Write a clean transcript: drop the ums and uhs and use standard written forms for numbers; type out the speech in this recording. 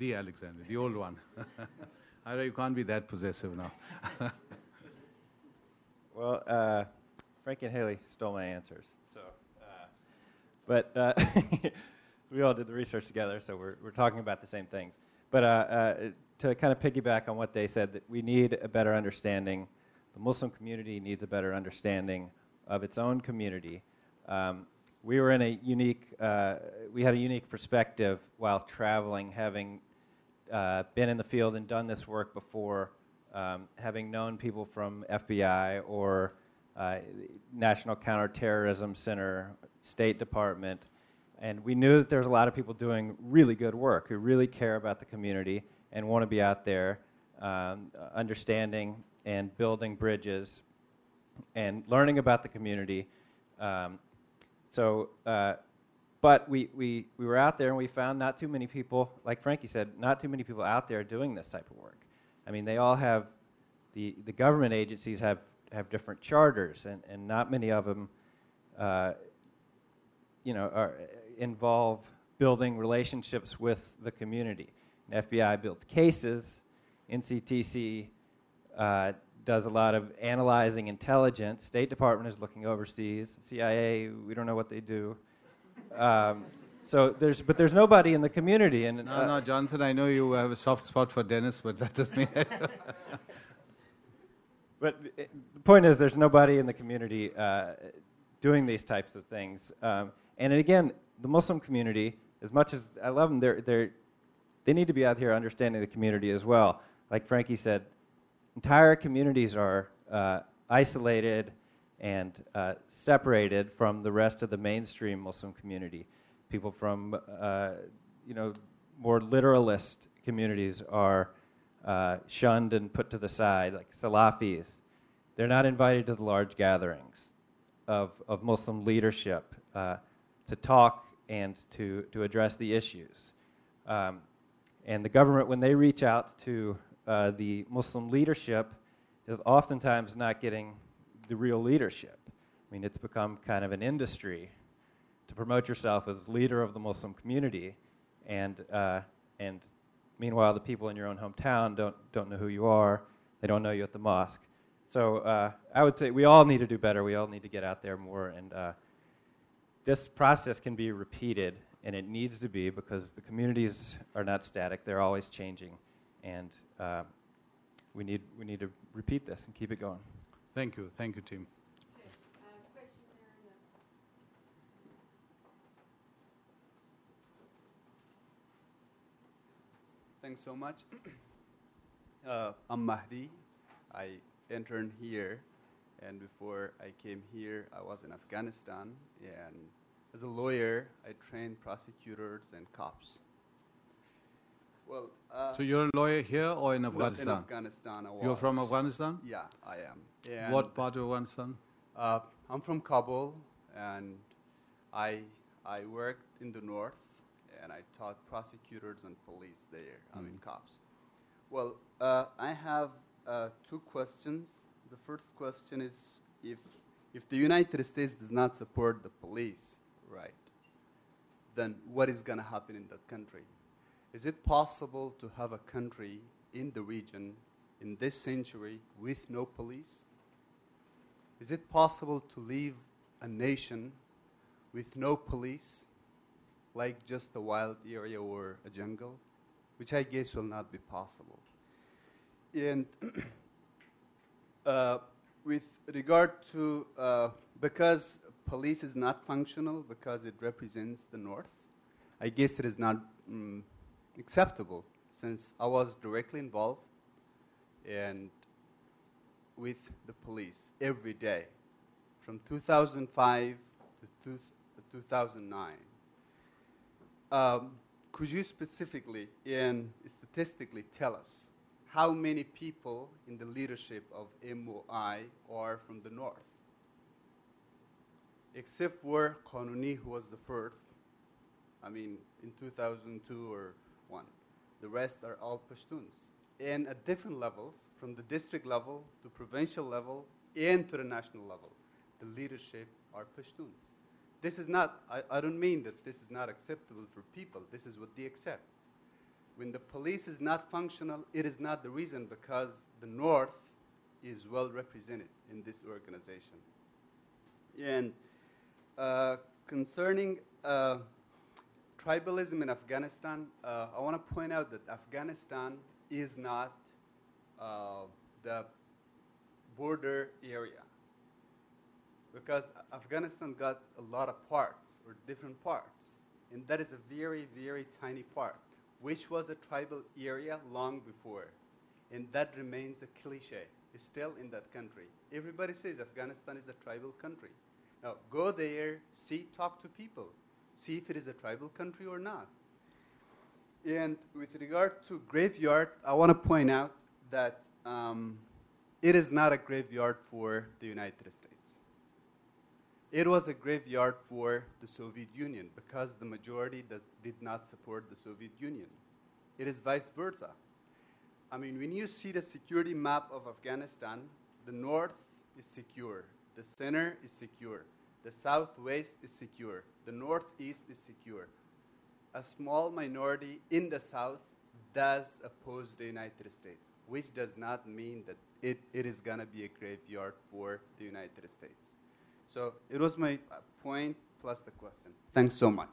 The Alexander, the old one. I know you can't be that possessive now. Well, Frank and Haley stole my answers, so. But we all did the research together, so we're talking about the same things. But to kind of piggyback on what they said, that we need a better understanding. The Muslim community needs a better understanding of its own community. We were in a unique, we had a unique perspective while traveling, having been in the field and done this work before, having known people from FBI or National Counterterrorism Center, State Department, and we knew that there's a lot of people doing really good work who really care about the community and want to be out there understanding and building bridges and learning about the community. But we were out there and we found not too many people, like Frankie said, not too many people out there doing this type of work. I mean, they all have, the government agencies have different charters, and not many of them, involve building relationships with the community. And FBI builds cases, NCTC does a lot of analyzing intelligence. State Department is looking overseas. CIA, we don't know what they do. But there's nobody in the community. And no, Jonathan, I know you have a soft spot for Dennis, but that doesn't mean it. But the point is, there's nobody in the community doing these types of things. And again, the Muslim community, as much as I love them, they need to be out here understanding the community as well. Like Frankie said, entire communities are isolated and separated from the rest of the mainstream Muslim community. People from, more literalist communities are shunned and put to the side, like Salafis. They're not invited to the large gatherings of Muslim leadership to talk and to address the issues. And the government, when they reach out to the Muslim leadership, is oftentimes not getting the real leadership. I mean, it's become kind of an industry to promote yourself as leader of the Muslim community, and meanwhile, the people in your own hometown don't know who you are. They don't know you at the mosque. So I would say we all need to do better. We all need to get out there more, and this process can be repeated, and it needs to be, because the communities are not static. They're always changing, and we need to repeat this and keep it going. Thank you, team. Okay. Question there. Thanks so much. I'm Mahdi. I interned here, and before I came here, I was in Afghanistan, and as a lawyer, I trained prosecutors and cops. Well, so you're a lawyer here or in Afghanistan? In Afghanistan, I was. You're from Afghanistan? Yeah, I am. And what part of Afghanistan? I'm from Kabul, and I worked in the north, and I taught prosecutors and police there. I mean, cops. Well, I have two questions. The first question is, if the United States does not support the police, right, then what is going to happen in that country? Is it possible to have a country in the region in this century with no police? Is it possible to leave a nation with no police, like just a wild area or a jungle, which I guess will not be possible? And with regard to, because police is not functional, because it represents the North, I guess it is not acceptable, since I was directly involved and with the police every day from 2005 to 2009. Could you specifically and statistically tell us how many people in the leadership of MOI are from the North? Except for Qanuni, who was the first, I mean, in 2002 or 1. The rest are all Pashtuns. And at different levels, from the district level to provincial level and to the national level, the leadership are Pashtuns. This is not, I don't mean that this is not acceptable for people. This is what they accept. when the police is not functional, it is not the reason because the North is well represented in this organization. And concerning tribalism in Afghanistan, I want to point out that Afghanistan is not the border area, because Afghanistan got a lot of parts or different parts, and that is a very, very tiny part, which was a tribal area long before, and that remains a cliche. It's still in that country. Everybody says Afghanistan is a tribal country. Now, go there, see, talk to people, see if it is a tribal country or not. And with regard to graveyard, I want to point out that it is not a graveyard for the United States. It was a graveyard for the Soviet Union because the majority did not support the Soviet Union. It is vice versa. I mean, when you see the security map of Afghanistan, the north is secure, the center is secure, the southwest is secure, the northeast is secure. A small minority in the south does oppose the United States, which does not mean that it is going to be a graveyard for the United States. So it was my point plus the question. Thanks so much.